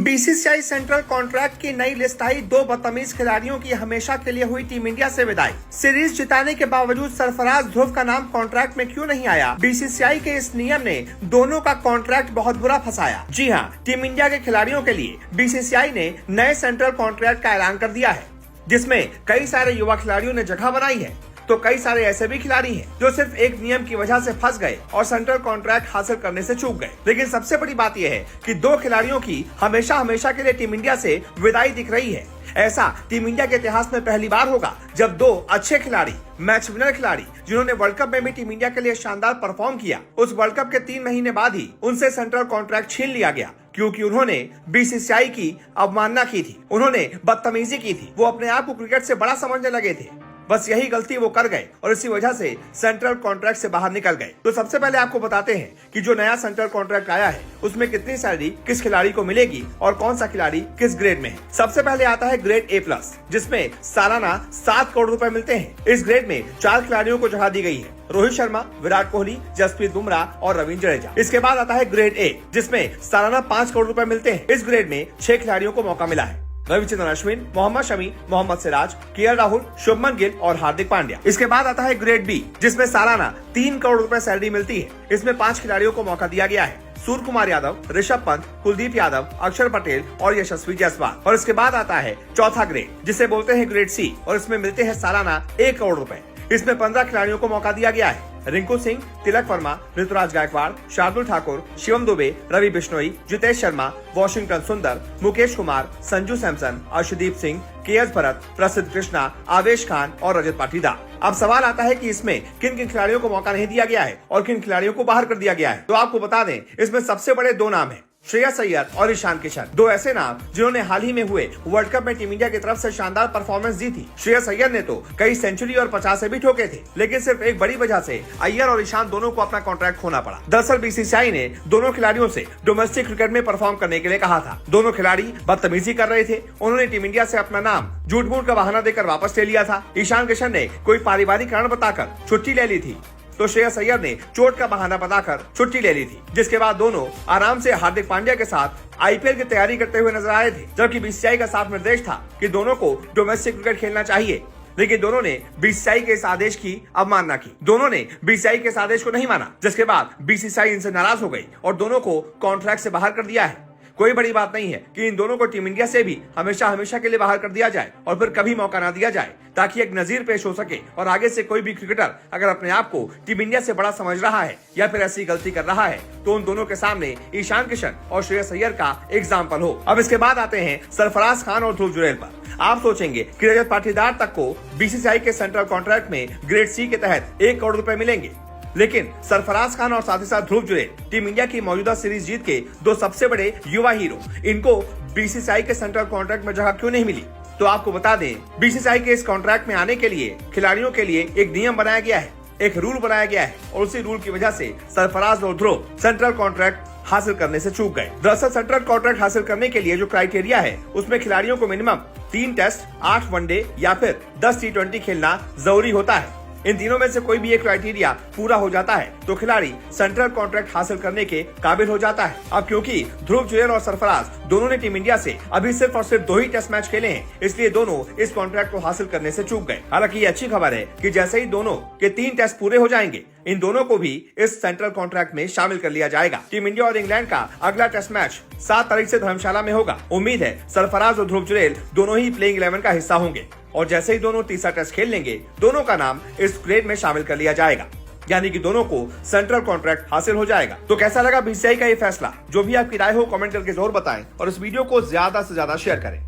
BCCI central contract की नई list आई। 2 बदतमीज खिलाड़ियों की हमेशा के लिए हुई टीम इंडिया से विदाई। सीरीज जिताने के बावजूद सरफराज ध्रुव का नाम कॉन्ट्रैक्ट में क्यों नहीं आया? बीसीसीआई के इस नियम ने दोनों का कॉन्ट्रैक्ट बहुत बुरा फंसाया। जी हां, टीम इंडिया के खिलाड़ियों के लिए बीसीसीआई ने नए सेंट्रल कॉन्ट्रैक्ट का ऐलान कर दिया है, जिसमें कई सारे युवा खिलाड़ियों ने जगह बनाई है, तो कई सारे ऐसे भी खिलाड़ी हैं जो सिर्फ एक नियम की वजह से फंस गए और सेंट्रल कॉन्ट्रैक्ट हासिल करने से चूक गए। लेकिन सबसे बड़ी बात यह है कि 2 खिलाड़ियों की हमेशा के लिए टीम इंडिया से विदाई दिख रही है। ऐसा टीम इंडिया के इतिहास में पहली बार होगा जब 2 अच्छे खिलाड़ी, मैच विनर खिलाड़ी, जिन्होंने वर्ल्ड कप में भी टीम इंडिया के लिए शानदार परफॉर्म किया, उस वर्ल्ड कप के 3 महीने बाद ही उनसे सेंट्रल कॉन्ट्रैक्ट छीन लिया गया, क्योंकि उन्होंने बीसीसीआई की अवमानना की थी, उन्होंने बदतमीजी की थी, वो अपने आप को क्रिकेट से बड़ा समझने लगे थे। बस यही गलती वो कर गए और इसी वजह से सेंट्रल कॉन्ट्रैक्ट से बाहर निकल गए। तो सबसे पहले आपको बताते हैं कि जो नया सेंट्रल कॉन्ट्रैक्ट आया है उसमें कितनी सैलरी किस खिलाड़ी को मिलेगी और कौन सा खिलाड़ी किस ग्रेड में है। सबसे पहले आता है ग्रेड A+, जिसमें सालाना 7 करोड़ रुपए मिलते हैं। इस ग्रेड में 4 खिलाड़ियों को जगह दी गई है: रोहित शर्मा, विराट कोहली, जसप्रीत बुमराह और रविंद्र जडेजा। इसके बाद आता है ग्रेड A, जिसमें सालाना 5 करोड़ रुपए मिलते हैं। इस ग्रेड में 6 खिलाड़ियों को मौका मिला है: रविचंद्रन अश्विन, मोहम्मद शमी, मोहम्मद सिराज, केएल राहुल, शुभमन गिल और हार्दिक पांड्या। इसके बाद आता है ग्रेड B, जिसमें सालाना 3 करोड़ रुपए सैलरी मिलती है। इसमें 5 खिलाड़ियों को मौका दिया गया है: सूर्य कुमार यादव, ऋषभ पंत, कुलदीप यादव, अक्षर पटेल और यशस्वी जायसवाल। और इसके बाद आता है चौथा ग्रेड, जिसे बोलते हैं ग्रेड C, और इसमें मिलते हैं सालाना 1 करोड़ रुपए। इसमें 15 खिलाड़ियों को मौका दिया गया है: रिंकू सिंह, तिलक वर्मा, ऋतुराज गायकवाड़, शार्दुल ठाकुर, शिवम दुबे, रवि बिश्नोई, जितेश शर्मा, वॉशिंगटन सुंदर, मुकेश कुमार, संजू सैमसन, अर्शदीप सिंह, केएस भरत, प्रसिद्ध कृष्णा, आवेश खान और रजत पाटीदार। अब सवाल आता है कि इसमें किन किन खिलाड़ियों को मौका नहीं दिया गया है और किन खिलाड़ियों को बाहर कर दिया गया है। तो आपको बता दें, इसमें सबसे बड़े 2 नाम हैं: श्रेयस अय्यर और ईशान किशन। 2 ऐसे नाम जिन्होंने हाल ही में हुए वर्ल्ड कप में टीम इंडिया की तरफ से शानदार परफॉर्मेंस दी थी। श्रेयस अय्यर ने तो कई सेंचुरी और 50 भी ठोके थे, लेकिन सिर्फ एक बड़ी वजह से अय्यर और ईशान दोनों को अपना कॉन्ट्रैक्ट खोना पड़ा। दरअसल बीसीसीआई ने दोनों खिलाड़ियों से डोमेस्टिक क्रिकेट में परफॉर्म करने के लिए कहा था। दोनों खिलाड़ी बदतमीजी कर रहे थे। उन्होंने टीम इंडिया से अपना नाम झूठ-मूठ का बहाना देकर वापस ले लिया था। ईशान किशन ने कोई पारिवारिक कारण बताकर छुट्टी ले ली थी, तो श्रेयस अय्यर ने चोट का बहाना बताकर छुट्टी ले ली थी, जिसके बाद दोनों आराम से हार्दिक पांड्या के साथ आईपीएल की तैयारी करते हुए नजर आए थे। जबकि बीसीसीआई का साफ निर्देश था कि दोनों को डोमेस्टिक क्रिकेट खेलना चाहिए, लेकिन दोनों ने बीसीसीआई के इस आदेश की अवमानना की। दोनों ने बीसीसीआई के इस आदेश को नहीं माना, जिसके बाद बीसीसीआई इनसे नाराज हो गई और दोनों को कॉन्ट्रैक्ट से बाहर कर दिया है। कोई बड़ी बात नहीं है कि इन दोनों को टीम इंडिया से भी हमेशा के लिए बाहर कर दिया जाए और फिर कभी मौका ना दिया जाए, ताकि एक नजीर पेश हो सके और आगे से कोई भी क्रिकेटर अगर अपने आप को टीम इंडिया से बड़ा समझ रहा है या फिर ऐसी गलती कर रहा है तो उन दोनों के सामने ईशान किशन और श्रेयस अय्यर का एग्जाम्पल हो। अब इसके बाद आते हैं सरफराज खान और ध्रुव जुरैल पर। आप सोचेंगे कि रजत पाटीदार तक को बीसीसीआई के सेंट्रल कॉन्ट्रैक्ट में ग्रेड C के तहत 1 करोड़ रुपए मिलेंगे, लेकिन सरफराज खान और साथ ही साथ ध्रुव जुरैल टीम इंडिया की मौजूदा सीरीज जीत के 2 सबसे बड़े युवा हीरो, इनको बीसीसीआई के सेंट्रल कॉन्ट्रैक्ट में जगह क्यों नहीं मिली? तो आपको बता दें, बीसीसीआई के इस कॉन्ट्रैक्ट में आने के लिए खिलाड़ियों के लिए एक नियम बनाया गया है, एक रूल बनाया गया है, और उसी रूल की वजह से सरफराज और ध्रुव सेंट्रल कॉन्ट्रैक्ट हासिल करने से चूक गए। दरअसल सेंट्रल कॉन्ट्रैक्ट हासिल करने के लिए जो क्राइटेरिया है उसमें खिलाड़ियों को मिनिमम 3 टेस्ट, 8 वनडे या फिर 10 T20 खेलना जरूरी होता है। इन तीनों में से कोई भी एक क्राइटेरिया पूरा हो जाता है तो खिलाड़ी सेंट्रल कॉन्ट्रैक्ट हासिल करने के काबिल हो जाता है। अब क्योंकि ध्रुव जुरैल और सरफराज दोनों ने टीम इंडिया से अभी सिर्फ और सिर्फ 2 ही टेस्ट मैच खेले हैं, इसलिए दोनों इस कॉन्ट्रैक्ट को हासिल करने से चूक गए। हालांकि ये अच्छी खबर है कि जैसे ही दोनों के 3 टेस्ट पूरे हो जाएंगे, इन दोनों को भी इस सेंट्रल कॉन्ट्रैक्ट में शामिल कर लिया जाएगा। टीम इंडिया और इंग्लैंड का अगला टेस्ट मैच 7 तारीख से धर्मशाला में होगा। उम्मीद है सरफराज और ध्रुव जुरैल दोनों ही प्लेइंग 11 का हिस्सा होंगे और जैसे ही दोनों तीसरा टेस्ट खेल लेंगे, दोनों का नाम इस ग्रेड में शामिल कर लिया जाएगा, यानी कि दोनों को सेंट्रल कॉन्ट्रैक्ट हासिल हो जाएगा। तो कैसा लगा बीसीसीआई का ये फैसला? जो भी आपकी राय हो कमेंट करके जरूर बताएं और इस वीडियो को ज्यादा से ज्यादा शेयर करें।